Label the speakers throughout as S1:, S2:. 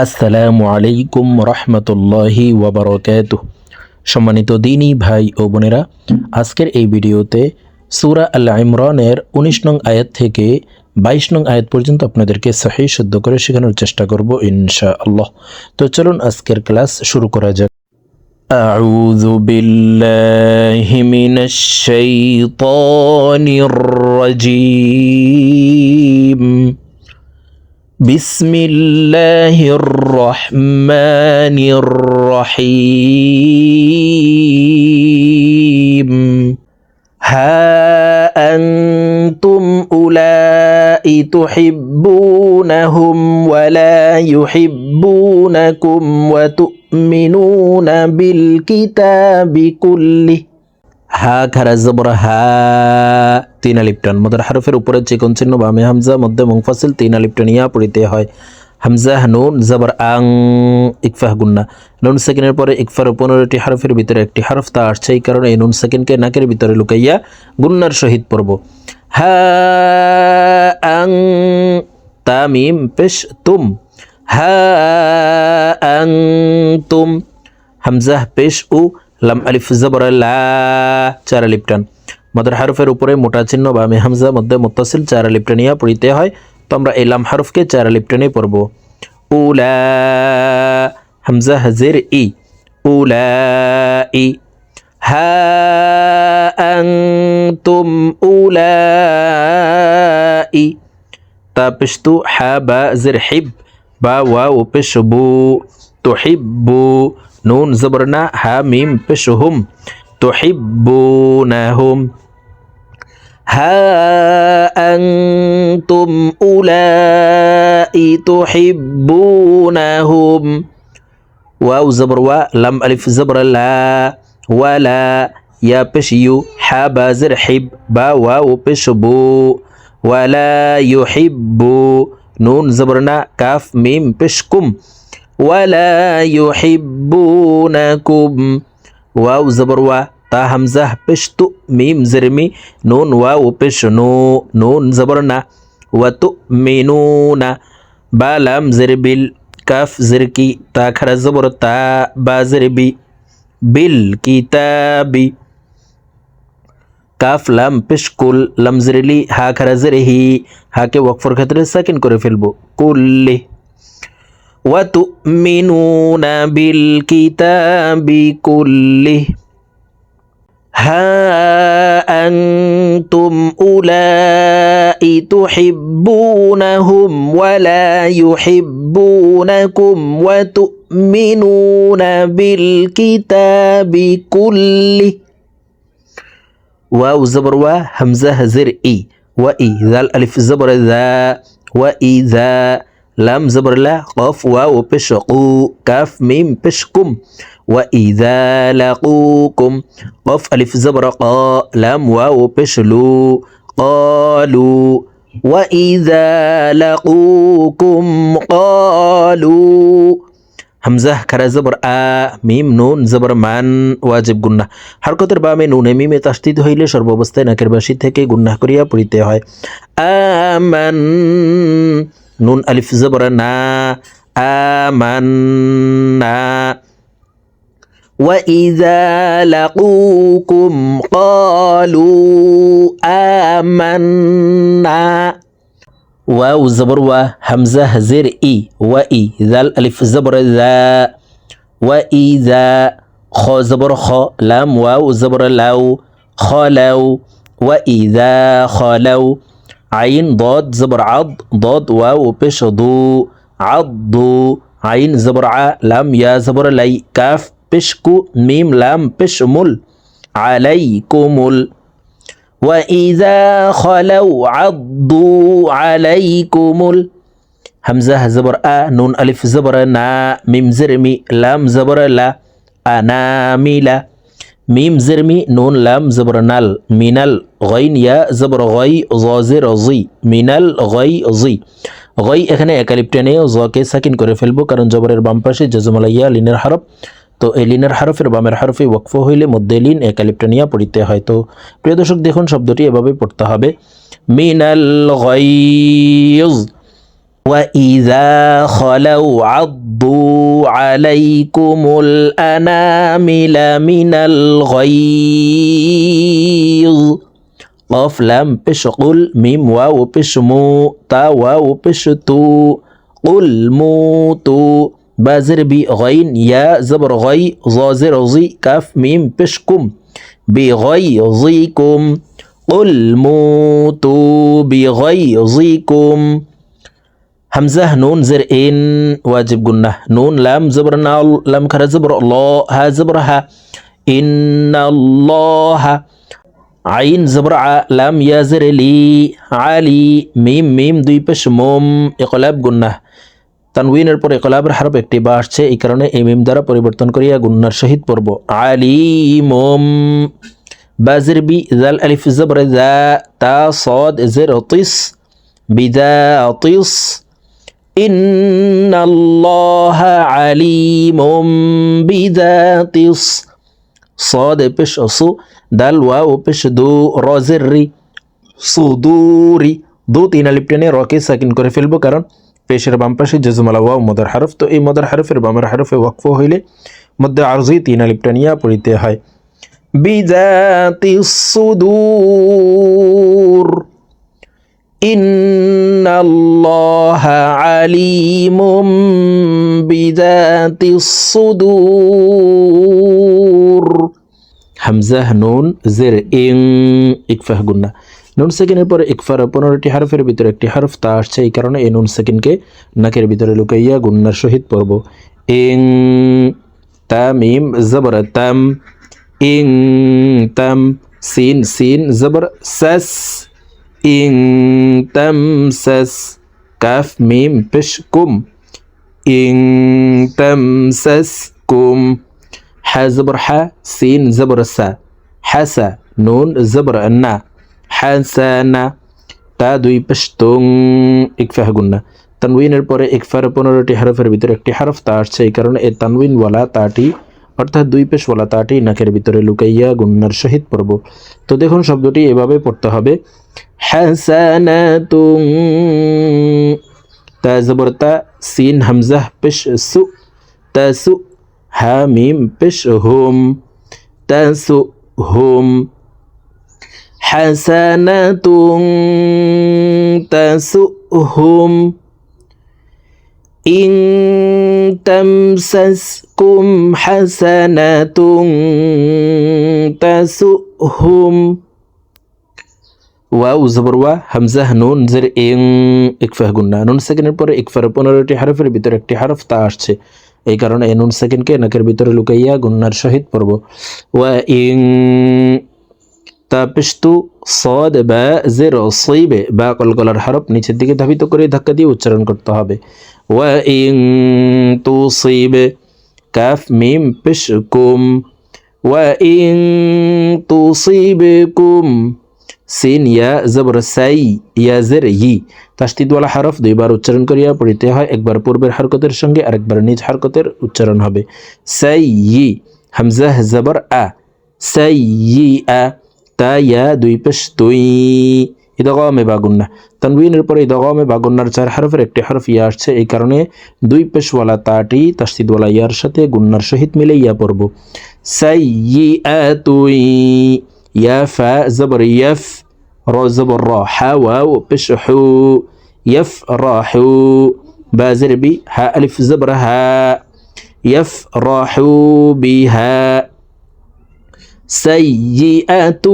S1: আসসালামু আলাইকুম রহমতুল্লাহি ওয়াবারাকাতুহু। সম্মানিত দিনী ভাই ও বোনেরা, আজকের এই ভিডিওতে সূরা আল ইমরানের ১৯ নং আয়াত থেকে ২২ নং আয়াত পর্যন্ত আপনাদেরকে সহিহ শুদ্ধ করে শেখানোর চেষ্টা করব ইনশাআল্লাহ। তো চলুন আজকের ক্লাস শুরু করা যাক। আউযু বিল্লাহি মিনাশ শাইতানির রাজীম। بسم الله الرحمن الرحيم ها أنتم أولئك تحبونهم ولا يحبونكم وتؤمنون بالكتاب كله হা খারা জবর হা, তিন আলিফ টান। মদের হারফের উপরে চিকন চিহ্ন বামে হামজা, মধ্যে মুনফাসিল, তিন আলিফ টান ইয়া পড়িতে হয়। হামজা নুন জবর আং, ইকফাহ গুন্না। নুন সেকেন্ডের পরে ইকফার 15টি হারফের ভিতরে একটি হারফ তা আসছে, এই কারণে এই নুন সেকেন্ডকে নাকের ভিতরে লুকাইয়া গুন্নার সহিত পড়ব। হা আং তামিম পেশ তুম, হা আং তুম। হামজা পেশ উ, লাম আলিফ জবর লা, চার আলিফ টান। মদের হারফের উপরে মোটা চিহ্ন বামে হামজা, মধ্যে মুত্তাসিল, চার আলিফ টানিয়া পড়িতে হয়। তো আমরা এই লাম হারফকে চার আলিফ টানে পড়ব। উলা হামজা হাজির ই, উলা ই। হা আনতুম উলাই, তা পেশতু, হা বা জির হিব, বা ওয়াও পেশ বু, তুহিব্বু। নুন জবরনা, হা মিম পেশহুম, তুহিব্বুনাহুম। হা আনতুম উলাই তুহিব্বুনাহুম। ওয়াও জবর ওয়া, লাম আলিফ জবর লা, ওয়ালা। ইয়া পেশ ইউ, হা বা জির হিব, বা ওয়াও পেশ বু, ওয়ালা ইউহিব্বু। নুন জবরনা, কাফ মিম পেশকুম, ওয়ালা ইউহিব্বুনাকুম। ওয়াও জবর ওয়া, তা হামজা পেশতু, মিম জিরমি, নুন ওয়াও পেশ নু, নুন জবর না, ওয়া তুমিনুনা। বা লাম জিরবিল, কাফ জিরকি, তা খারা জবর তা, বা জিরবি, বিল কিতাবি। কাফ লাম পেশকুল, লাম জিরলি, হা খারা জিরহি, হাকে ওয়াকফর ক্ষেত্রে সাকিন করে ফেলবো, কুল্লি। وتؤمنون بالكتاب كله ها أنتم أولئك تحبونهم ولا يحبونكم وتؤمنون بالكتاب كله واو زبر و همزة زر إي وإي ذا الألف زبر ذا وإذا লাম জবর লা, কফ ওয়াও পেশ কু, কাফ মিম পেশ কুম, ওয়া ইযা লাকুকুম। কফ আলিফ জবর ক, লাম ওয়াও পেশ লু, ক্বালু। ওয়া ইযা লাকুকুম ক্বালু। হামজা খারা জবর আ, মিম নুন জবর মান, ওয়াজিব গুন্নাহ। হরকতের বামে নুনে মিমে তাসদীদ হইলে সর্বাবস্থায় নাকের বাসি থেকে গুন্নাহ করিয়া পড়িতে হয়। আমান, নুন আলিফ জবর না, আমান্না। ওয়া ইযা লাকুকুম ক্বালু আমান্না। ওয়াও জবর ওয়া, হামজা হাজির ই, ওয়া ই, জাল আলিফ জবর যা, ওয়া ইযা। খ জবর খ, লাম ওয়াও জবর লাউ, খলাউ। ওয়া ইযা খলাউ। আইন ضاد জবর আদ, ضاد ওয়াও পেশ দু, আদু। আইন জবর আ, লাম ইয়া জবর লাই, কাফ পেশকু, মিম লাম পেশ মুল, আলাইকুমুল। ওয়া ইযা খলাউ আদু আলাইকুমুল। হামজা জবর আ, নুন আলিফ জবর না, মিম জিরমি, লাম জবর লা, আনামিলা। মিম জিরমি, নুন লাম জবর নাল, মিনাল। গইন ইয়া জবর গই, জির জি, মিনাল গই জি। গই এখানে এক আলিফ টেনে জকে সাকিন করে ফেলবো, কারণ জবরের বাম পাশে জজমালা ইয়া লিনের হরফ। তো এই লিনের হরফের বামের হরফে ওয়াকফ হইলে মধ্যে লিন এক আলিফ টানিয়া পড়িতে হয়। তো প্রিয় দর্শক দেখুন শব্দটি এভাবে পড়তে হবে, মিনাল গাইজ। وإذا خلوا عضوا عليكم الأنامل من الغيظ قاف لام পেশ قل মিম ওয়াও পেশ মু তা ওয়াও পেশ তু قل موتو بازر بي غين يا زبر غي ظازر ظي كاف ميم بشكم بغيظكم قل موتوا بغيظكم همزة نون زر إن واجب قلنا نون لام زبر نال لام كرا زبر الله ها زبر ها إن الله عين زبر ع لام يا زر لي علي ميم ميم দুই পেশ মোম ইকলাব গুন্নাহ তানউইনের পর ইকলাবের হরফ একটি বা আসছে এই কারণে এই মিম দ্বারা পরিবর্তন করিয়া গুন্নার সহিত পড়ব আলিমুম বাজির বি জাল আলিফ জবর যা তা সাদ জের তিস বিদাতিস ইন্নাল্লাহা আলিমুম বিদাতিস صاد পেশ সু দাল ওয়াও পেশ দু র জের রি সুদুরি দু তিন আলিফ টেনে রকে সাকিন করে ফেলবো কারণ পেশের বাম পাশে জজমালা ওয়াও মদার হরফ তো এই মদার হরফের বামের হরফে ওয়াকফ হইলে মধ্যে আরজি তিন আলিফ টানিয়া পড়িতে হয় বিযাতিস সুদূর ইন্নাল্লাহা আলিমুম বিযাতিস সুদূর হামজা নুন জের ইং ইকফাহ গুন্না নুন সেকেন্ডের পরে ইকফার 15টি হরফের ভিতরে একটি হরফ তা আসছে এই কারণে এই নুন সেকেন্ডকে নাকের ভিতরে লুকাইয়া গুন্নার সহিত পড়ব ইং তা মিম জবর তাম ইং তাম সিন সিন জবর সাস ইং তাম সাস কাফ মিম পেশ কুম ইং তাম সাস কুম হা জবর হা সিন জবর সা হাসা নুন জবর না হাসানা তা দুই পেশ তুং ইকফাহ গুন্না তানউইনের পরে ইকফার 15টি হরফের ভিতরে একটি হরফ তা আসছে এই কারণে এই তানউইন ওয়ালা তাটি অর্থাৎ দুই পেশ ওয়ালা তাটি নাকের ভিতরে লুকাইয়া গুন্নার সহিত পড়ব তো দেখুন শব্দটি এভাবে পড়তে হবে হাসানাতুন তা জবর তা সিন হামজা পেশ সু তাসু হা মিম পেশ হুম তাসু হুম حسنة تسؤهم إن تمسسكم حسنة تسؤهم ওয়াও জবর ওয়া হামজা নুন জের ইং ইকফাহ গুন্না নুন সেকেন্ডের পরে ইকফার 15টি হরফের ভিতরে একটি হরফ তা আসছে এই কারণে এই নুন সেকেন্ডকে নাকের ভিতরে লুকাইয়া গুন্নার সহিত পড়ব ওয়া ইং তা পেশতু সদ বা জের সইবে বা কলকলার হরফ নিচের দিকে ধাবিত করে ধাক্কা দিয়ে উচ্চারণ করতে হবে ওয়া ইং তুসিবে কাফ মিম পেশ কুম ওয়া ইং তুসিবকুম সিন ইয়া জবর সাই ইয়া জের ই তাসদিদওয়ালা হরফ দুইবার উচ্চারণ করিয়া পড়িতে হয় একবার পূর্বের হরকতের সঙ্গে আরেকবার নিজ হরকতের উচ্চারণ হবে সাই ই হামজা জবর আ সাই ই আ তা ইয়া দুই পেশ তুই ইদগামে বা গুন্না তানউইনের পরে ইদগামে বা গুন্নার চার হরফের একটি হরফ ইয়া আসছে এই কারণে দুই পেশওয়ালা তাটি তাসদিদওয়ালা ইয়ার সাথে গুন্নার সহিত মিলে ইয়া পড়ব সাইয়্যাতুই ইয়া ফা জবর ইয়াফ র জবর র হা ওয়াও পেশ হু ইয়াফরাহু বা জের বি হা আলিফ জবর হা ইয়াফরাহু বিহা سيئة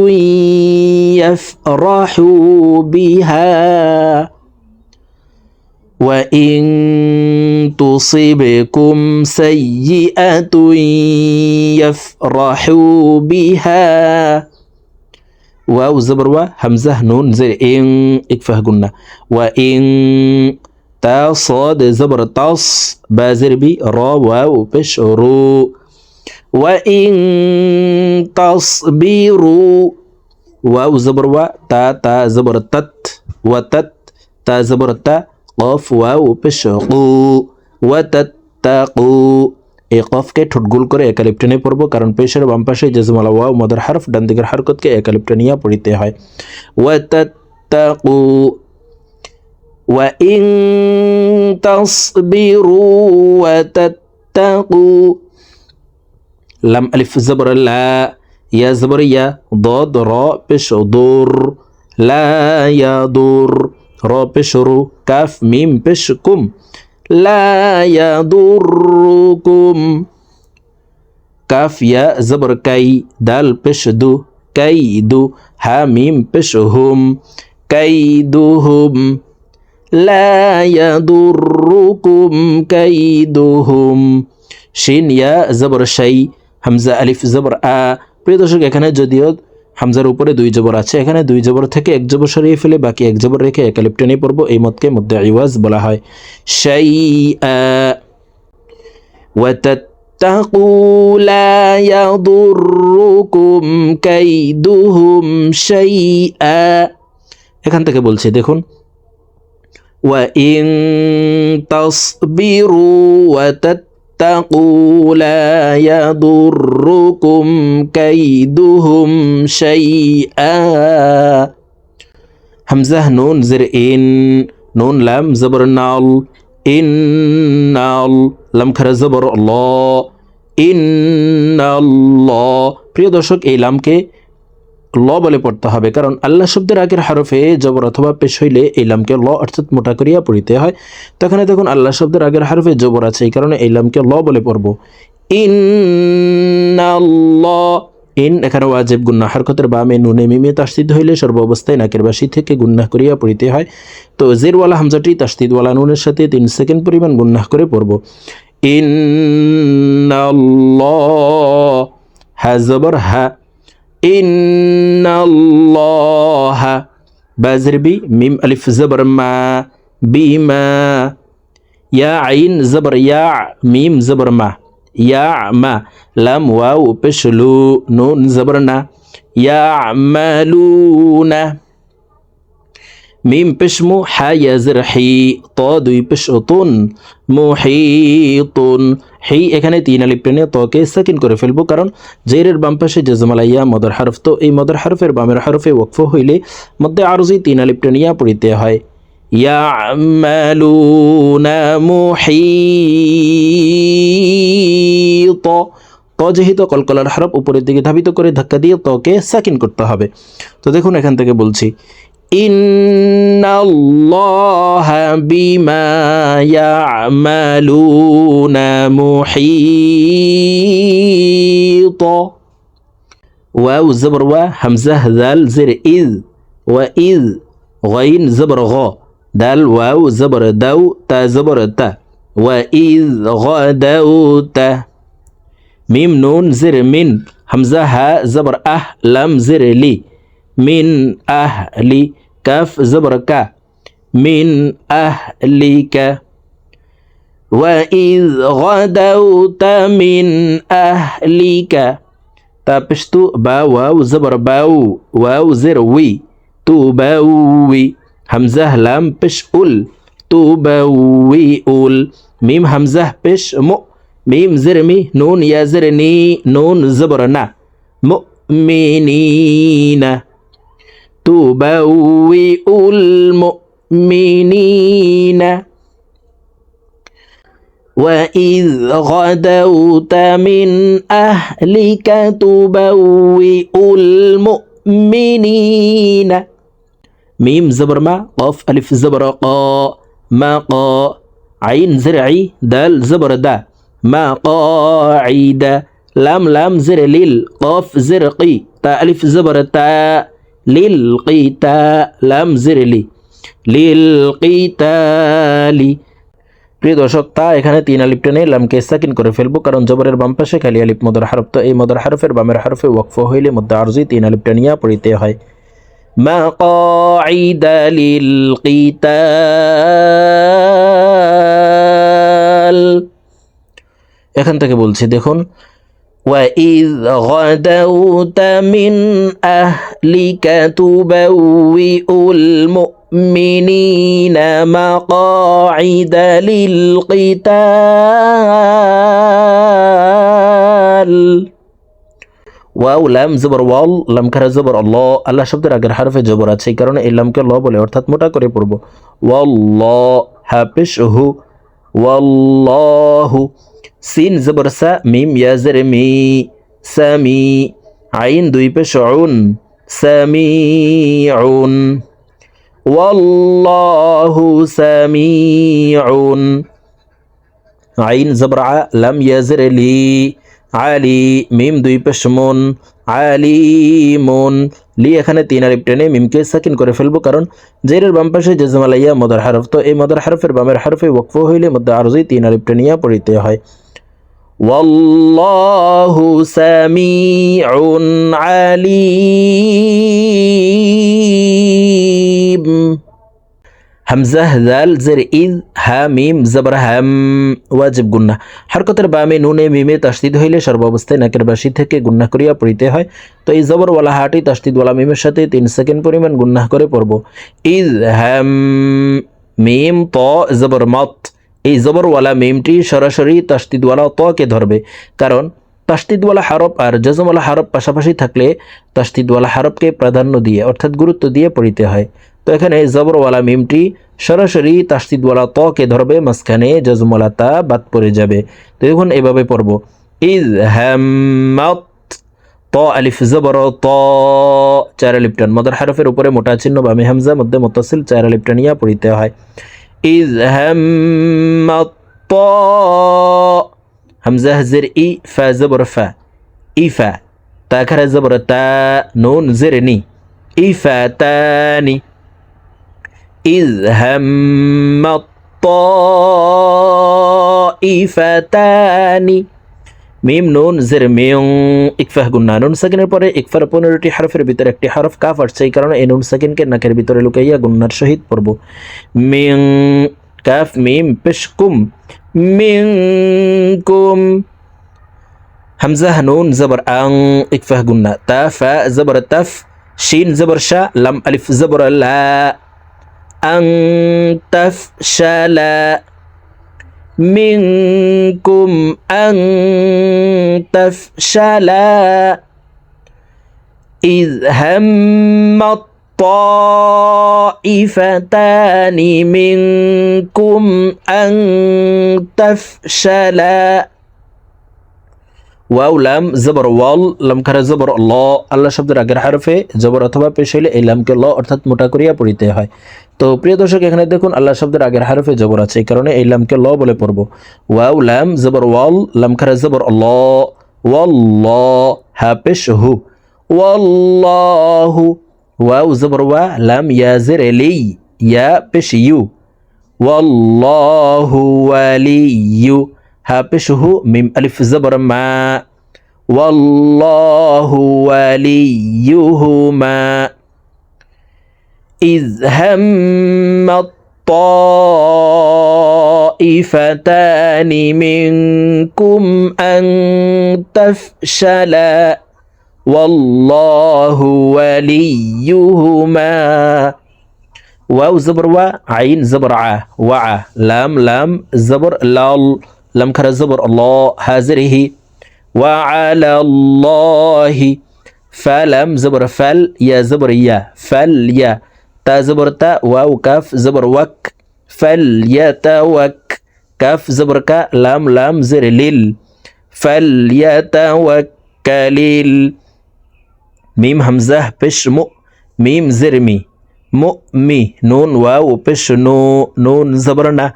S1: يفرح بها وإن تصبكم سيئة يفرحوا بها واو زبر و همزة نون زر إن إكفه قلنا وإن تا صاد زبر تص بازر بي را واو بش رو وإن تصبروا واو زبر و تا زبر تت وتت تا زبر تا قاف واو পেশ কু ওয়াতাত্তাকু এই কফকে ঠোঁটগুল করে একালিফ টেনে পড়ব কারণ পেশের বাম পাশে জজমালা ওয়াও মদার হরফ ডান দিকের হরকতকে একালিফ টেনিয়া পড়িতে হয় ওয়াতাত্তাকু وإن تصبروا وتتقوا لام ألف زبر لا يا زبر يا ضاد را بش ضر لا يضر را بش رو كاف ميم بش كم لا يضركم কাফ ইয়া জবর কাই দাল পেশ দু কাই দু হা মিম পেশ হুম কাই দু হুম লা ইয়াদুরুকুম কাইদুহুম শিন ইয়া জবর শাই হামজা আলিফ জবর আ। প্রিয় দর্শক, এখানে যদিও হামজার উপরে দুই জবর আছে, এখানে দুই জবর থেকে এক জবর সরিয়ে ফেলে বাকি এক জবর রেখে এক আলিফ টেনে পড়ব। এই মতকে মধ্যে ইওয়াজ বলা হয়। শাইআ واتقوا لا يضركم كيدهم شيئا। এখান থেকে বলছি দেখুন, وإن تصبروا وتتقوا لا يضركم كيدهم شيئا। همزة نون زر إن نون لام زبر نال ইন্নাল লাম খারা জবর আল্লাহ ইন্নাল্লাহ। প্রিয় দর্শক, এই লামকে ল বলে পড়তে হবে, কারণ আল্লাহ শব্দের আগের হরফে জবর অথবা পেশ হইলে এই লামকে ল অর্থাৎ মোটা করিয়া পড়িতে হয়। তখন দেখুন আল্লাহ শব্দের আগের হরফে জবর আছে, এই কারণে এই লামকে ল বলে পড়ব। ইন্নাল্লাহ ইন এখানে ওয়াজিব গুন্নাহ হরকতের বামে নুনে মিমে তাসদিদ হইলে সর্ব অবস্থায় নাকের বাসি থেকে গুন্নাহ করিয়া পড়িতে হয়। তো জেরওয়ালা হামজাটি তাসদিদওয়ালা নুনের সাথে 3 সেকেন্ড পরিমাণ গুন্নাহ করে পড়ব। ইন্নাল্লাহ হা জবর হা ইন্নাল্লাহ বা জের বি মিম আলিফ জবর মা বিমা ইয়া আইন জবর ইয়া মিম জবর মা ইয়া মা লাম ওয়াও পেশ লু নুন জবর না ইয়ামালুনা মিম পেশ মু হা ইয়া জের হি ত দুই পেশ তুন মুহিতুন হি এখানে 3 আলিফ টেনে তকে সাকিন করে ফেলবো, কারণ জেরের বাম পাশে জজমালাইয়া মদর হরফ, তো এই মদর হরফের বামের হরফে ওয়াকফ হইলে মধ্যে আরজি 3 আলিফ টেনিয়া পড়িতে হয়। ইয়ামালুনা মুহিত ত যেহেতু কলকলার হরফ উপরের দিকে ধাবিত করে ধাক্কা দিয়ে তকে সাকিন করতে হবে। তো দেখুন এখান থেকে বলছি ইন্নাল্লাহা বিমা ইয়ামালুনা মুহিত ওয়াও জবর ওয়া হামজা দাল জের ইজ ওয়া ইজ গাইন জবর গ দাল ওয়াও জবর দাও তা জবর তা ওয়া ইজ গাদাউতা মিম নুন জের মিন হামজা হা জবর আহ লাম জের লি মিন আহলি কাফ জবর কা মিন আহলিকা ওয়া ইজ গাদাউতা মিন আহলিকা তা পেশতু বা ওয়াও জবর বাউ ওয়াও জের উই তু বাউই হামজা লাম পেশ উল তু বাউই উল মিম হামজা পেশ মু মিম জের মি নুন ইয়া জের নি নুন জবর না মুমিনিনা তুবাউইউল মুমিনিনা وَإِذْ غَدَوْتَ مِنْ أَهْلِكَ تُبَوِّئُ الْمُؤْمِنِينَ ميم زبر ما قاف ألف زبر قا ما قا عين زرعي دال زبر دا ما قاعد لام لام زر ليل قاف زرقي تا ألف زبر تا للقيتا لام زر لي للقيتالي। প্রিয় দর্শক, তা এখানে 3 আলিফ টেনে লামকে সাকিন করে ফেলবো, কারণ জবরের বাম পাশে খালি আলিফ মদর হরফ, তো এই মদর হরফের বামের হরফে ওয়াকফ হইলে মধ্যে আরজি 3 আলিফ টেনিয়া পড়িতে হয়। মাকাইদা লিল কিতাল এখান থেকে বলছি দেখুন وَإِذْ غَدَوْتَ مِنْ أَهْلِكَ تُبَوِّئُ الْمُؤْمِنِينَ مَقَاعِدَ لِلْقِتَالِ ওয়াও লাম জবর ওয়াল, লাম খারা জবর আল্লাহ, আল্লাহ শব্দের আগের হারফে জবর আছে, এই কারণে এই লামকে ল বলে, অর্থাৎ মোটা করে পড়ব। ওয়াল্লাহ হা পেশ হু, ওয়াল্লাহু। সিন জবর সা, মিম ইয়া জের মি, সামি। আইন দুই পেশ উন, সামিউন। ওয়াল্লাহু সামিউন। আইন জবর আ, লাম ইয়া জের লি, আলি। মিম দুই পেশ মুন, আলিমুন। লি এখানে তিন আলিফ টেনে মিমকে সাকিন করে ফেলবো, কারণ জেরের বাম পাশে জজম আলাইয়া মদার হারফ, তো এই মদার হারফের বামের হারফে ওয়াকফ হইলে মধ্যে আরজি তিন আলিফ টেনিয়া পড়িতে হয়। ওয়াল্লাহু সামিউন আলিম। হামজাহ জাল জের ইদ, হা মিম জবর হাম, ওয়াজিব গুন্না। হরকতের বামে নুনে মিমে তাসদিদ হইলে সর্বাবস্থায় নাকের বাসি থেকে গুন্না করিয়া পড়িতে হয়। তো এই জবরওয়ালা হাটি তাসদিদওয়ালা মিমের সাথে 3 সেকেন্ড পরিমাণ গুন্না করে পড়ব। ইদ হাম, মিম ত জবর মত। এই জবরওয়ালা মিমটি সরাসরি তাসদিদওয়ালা তকে ধরবে, কারণ তাসদিদওয়ালা হরফ আর জজমওয়ালা হরফ পাশাপাশি থাকলে তাসদিদওয়ালা হরফকে প্রাধান্য দিয়ে অর্থাৎ গুরুত্ব দিয়ে পড়িতে হয়। তো এখানে জবরওয়ালা মিমটি সরাসরি তাসদিদওয়ালা তকে ধরবে, মাঝখানে জজমওয়ালা তা বাদ পড়ে যাবে। তো এখন এভাবে পড়ব, ইজ হাম্মাত, ত আলিফ জবর ত, 4 আলিফ টান, মদার হারফের উপরে মোটা চিহ্ন বামে হামজা, মধ্যে মুত্তাসিল 4 আলিফ টানিয়া পড়িতে হয়। ইজ হাম্মাত ত, হামজা জের ই, ফা জবর ফা, ইফা। তা খারা জবর তা, নুন জের নি, ইফাতানি। إذ هم الطائفتان। মিম নুন জের মিং, ইকফাহ গুন্না। নুন সাকিনের পরে ইকফার 15টি হরফের ভিতরে একটি হরফ কাফ আসছে, এই কারণে এই নুন সাকিনকে নাকের ভিতরে লুকাইয়া গুন্নার সহিত পড়ব। মিং কাফ মিম পেশ কুম, মিনকুম। হামজা নুন জবর আং, ইকফাহ গুন্না। তা ফা জবর তাফ, শিন জবর শা, লাম আলিফ জবর লা, أن تفشل منكم أن تفشل إذ هم الطائفتان منكم أن تفشل। ওয়াও লাম জবর ওয়াল, লাম খারা জবর ল, আল্লাহ শব্দের আগের হারফে জবর অথবা পেশ হইলে এই লামকে ল অর্থাৎ মোটা করিয়া পড়িতে হয়। তো প্রিয় দর্শক, এখানে দেখুন আল্লাহ শব্দের আগের হারফে জবর আছে, এই কারণে এই লামকে ল বলে পড়ব। ওয়াও লাম জবর ওয়াল, লাম খারা জবর ল, ওয়াল্লাহ হা পেশ হু, ওয়াল্লাহু। ওয়াও জবর ওয়া, লাম ইয়া জের লি, ইয়া পেশ ইউ, ওয়াল্লাহু ওয়ালিয়ু। হা পেশ হু, মিম আলিফ জবর মা, ওয়াল্লাহু ওয়ালিয়ুহুমা। إذ هم الطائفتان منكم أن تفشلا والله وليهما। واو زبر وا، عين زبر ع، وع. لام لام زبر لال، لم خرج زبر الله، هازره. وعلى الله. فلم زبر فل، يا زبر يا، فل يا. تا زبر تا، واو كاف زبر وك، فليتوك. كاف زبر كا، لام لام زر لل، فليتوكل. ميم همزة بش مو، ميم زرمي، مؤمي. نون واو بش نو، نون زبرنا،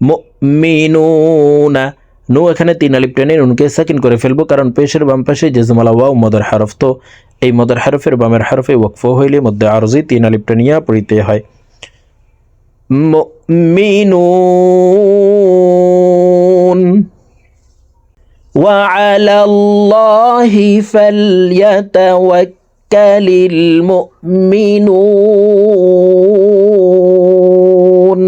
S1: মুমিনুনা। নু এখানে 3 আলিফ টেনে নুনকে সাকিন করে ফেলবো, কারণ পেশের বাম পাশে জজমালা ওয়াও মদার হরফ, তো এই মদার হরফের বামের হরফে ওয়াকফ হইলে মধ্যে আরজি 3 আলিফ টেনিয়া পড়িতে হয়। মুমিনুন। ওয়া আলাল্লাহি ফালইয়াতাওয়াক্কালিল মুমিনুন।